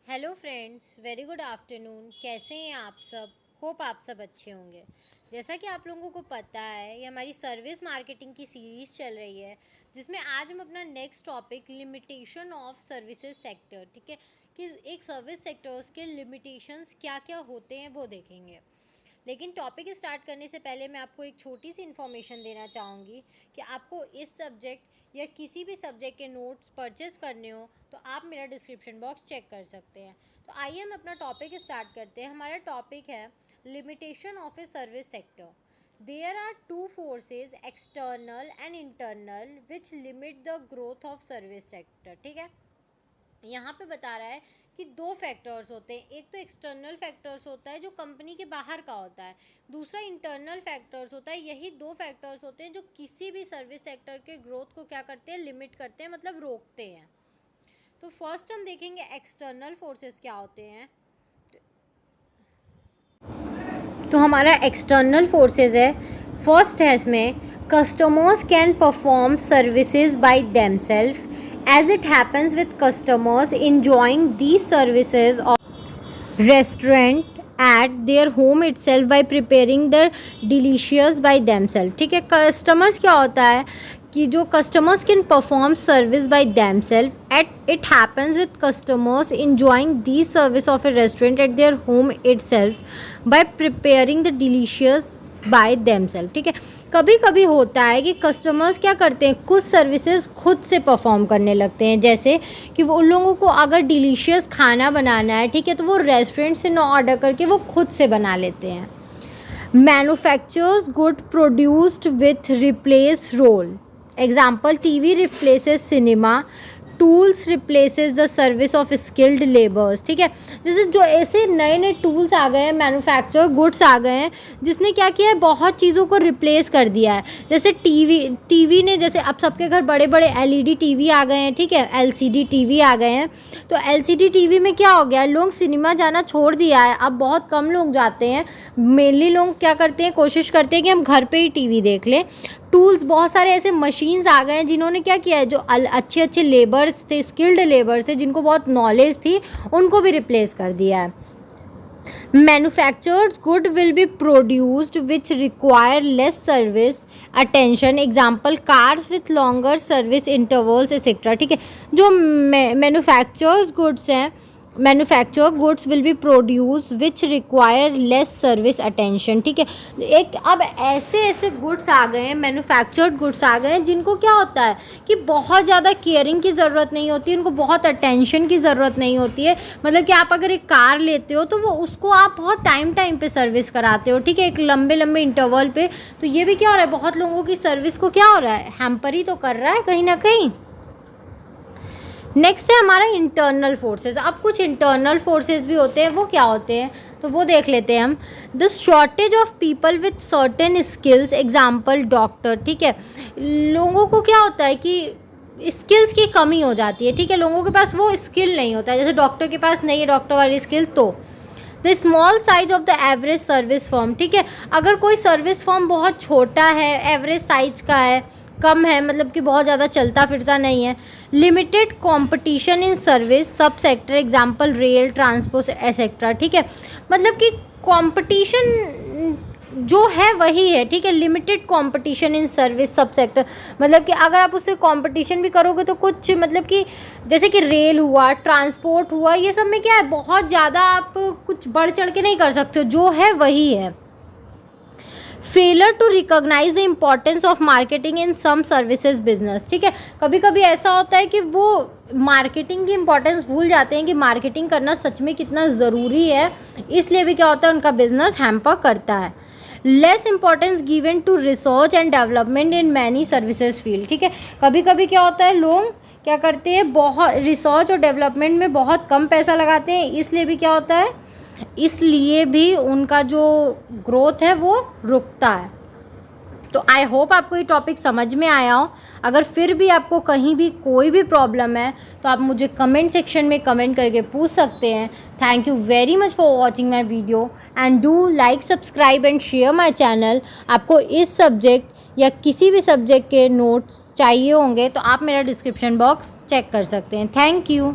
Hello friends, very good afternoon. कैसे हैं आप सब? होप आप सब अच्छे होंगे। जैसा कि आप लोगों को पता है, ये हमारी सर्विस मार्केटिंग की सीरीज़ चल रही है, जिसमें आज हम अपना next topic limitation of services sector, ठीक है, कि एक सर्विस सेक्टर्स के लिमिटेशंस क्या क्या होते हैं वो देखेंगे। लेकिन टॉपिक स्टार्ट करने से पहले मैं आपको एक छोटी सी इन्फॉर्मेशन देना चाहूँगी कि आपको इस सब्जेक्ट या किसी भी सब्जेक्ट के नोट्स परचेस करने हो तो आप मेरा डिस्क्रिप्शन बॉक्स चेक कर सकते हैं। तो आइए हम अपना टॉपिक स्टार्ट करते हैं। हमारा टॉपिक है limitation of a service sector. There are two forces, external and internal, which limit the growth of service sector. ठीक है, यहाँ पे बता रहा है कि दो फैक्टर्स होते हैं। एक तो एक्सटर्नल फैक्टर्स होता है जो कंपनी के बाहर का होता है, दूसरा इंटरनल फैक्टर्स होता है। यही दो फैक्टर्स होते हैं जो किसी भी सर्विस सेक्टर के ग्रोथ को क्या करते हैं, लिमिट करते हैं, मतलब रोकते हैं। तो फर्स्ट हम देखेंगे एक्सटर्नल फोर्सेस क्या होते हैं। तो हमारा एक्सटर्नल फोर्सेस है, फर्स्ट है इसमें customers can perform services by themselves as it happens with customers enjoying these services of restaurant at their home itself by preparing the delicious by themselves। ठीक है, कस्टमर्स क्या होता है कि जो customers can perform service by themselves at it happens with customers enjoying these service of a restaurant at their home itself by preparing the delicious by themselves। ठीक है, कभी कभी होता है कि कस्टमर्स क्या करते हैं, कुछ सर्विसेज खुद से परफॉर्म करने लगते हैं। जैसे कि वो उन लोगों को अगर डिलीशियस खाना बनाना है, ठीक है, तो वो रेस्टोरेंट से ना ऑर्डर करके वो खुद से बना लेते हैं। Manufactures good produced with replace role, example TV replaces cinema, tools replaces the service of skilled labours. ठीक है, जैसे जो ऐसे नए नए टूल्स आ गए हैं, मैन्युफैक्चर गुड्स आ गए हैं, जिसने क्या किया है, बहुत चीज़ों को रिप्लेस कर दिया है। जैसे टीवी ने, जैसे अब सबके घर बड़े बड़े एलईडी टीवी आ गए हैं, ठीक है, एलसीडी टीवी आ गए हैं। तो एलसीडी टीवी में क्या हो गया, लोग सिनेमा जाना छोड़ दिया है, अब बहुत कम लोग जाते हैं। मेनली लोग क्या करते हैं, कोशिश करते हैं कि हम घर पे ही टीवी देख लें। टूल्स, बहुत सारे ऐसे मशीन्स आ गए हैं जिन्होंने क्या किया है, जो अच्छे अच्छे लेबर्स थे, स्किल्ड लेबर्स थे, जिनको बहुत नॉलेज थी, उनको भी रिप्लेस कर दिया है। Manufactured good will be produced which require less service attention, example cars with longer service intervals etcetera. ठीक है, जो मैन्युफैक्चर्ड गुड्स हैं, manufacture goods will be produce which require less service attention. ठीक है, एक अब ऐसे ऐसे गुड्स आ गए हैं, मैन्युफैक्चर्ड गुड्स आ गए हैं, जिनको क्या होता है कि बहुत ज़्यादा केयरिंग की ज़रूरत नहीं होती है, उनको बहुत अटेंशन की ज़रूरत नहीं होती है। मतलब कि आप अगर एक कार लेते हो तो वो उसको आप बहुत टाइम पे सर्विस कराते हो, ठीक है, एक लंबे लंबे इंटरवल पे। तो ये भी क्या हो रहा है, बहुत लोगों की सर्विस को क्या हो रहा है, हैम्पर ही तो कर रहा है कहीं ना कहीं। नेक्स्ट है हमारा इंटरनल फोर्सेस। अब कुछ इंटरनल फोर्सेस भी होते हैं, वो क्या होते हैं तो वो देख लेते हैं हम। The shortage of people with certain skills, example doctor. ठीक है, लोगों को क्या होता है कि स्किल्स की कमी हो जाती है, ठीक है, लोगों के पास वो स्किल नहीं होता है, जैसे डॉक्टर के पास नहीं है डॉक्टर वाली स्किल। तो the small size of the average service form, ठीक है, अगर कोई सर्विस फॉर्म बहुत छोटा है, एवरेज साइज का है, कम है, मतलब कि बहुत ज़्यादा चलता फिरता नहीं है। लिमिटेड कंपटीशन इन सर्विस सब sector, example rail, transport etcetera. ठीक है, मतलब कि कंपटीशन जो है वही है, ठीक है, लिमिटेड कंपटीशन इन सर्विस सब सेक्टर, मतलब कि अगर आप उससे कंपटीशन भी करोगे तो कुछ, मतलब कि जैसे कि रेल हुआ, ट्रांसपोर्ट हुआ, ये सब में क्या है, बहुत ज़्यादा आप कुछ बढ़ चढ़ के नहीं कर सकते हो, जो है वही है। Failure to recognise the importance of marketing in some services business. ठीक है, कभी कभी ऐसा होता है कि वो मार्केटिंग की इम्पॉर्टेंस भूल जाते हैं कि मार्केटिंग करना सच में कितना ज़रूरी है, इसलिए भी क्या होता है, उनका बिजनेस हैम्पर करता है। Less importance given to research and development in many services field. ठीक है, कभी कभी क्या होता है, लोग क्या करते हैं, बहुत रिसर्च और डेवलपमेंट में बहुत कम पैसा लगाते हैं, इसलिए भी क्या होता है, इसलिए भी उनका जो ग्रोथ है वो रुकता है। तो आई होप आपको ये टॉपिक समझ में आया हो। अगर फिर भी आपको कहीं भी कोई भी प्रॉब्लम है तो आप मुझे कमेंट सेक्शन में कमेंट करके पूछ सकते हैं। Thank you very much for watching my video and do like, subscribe and share my channel. आपको इस सब्जेक्ट या किसी भी सब्जेक्ट के नोट्स चाहिए होंगे तो आप मेरा डिस्क्रिप्शन बॉक्स चेक कर सकते हैं। Thank you.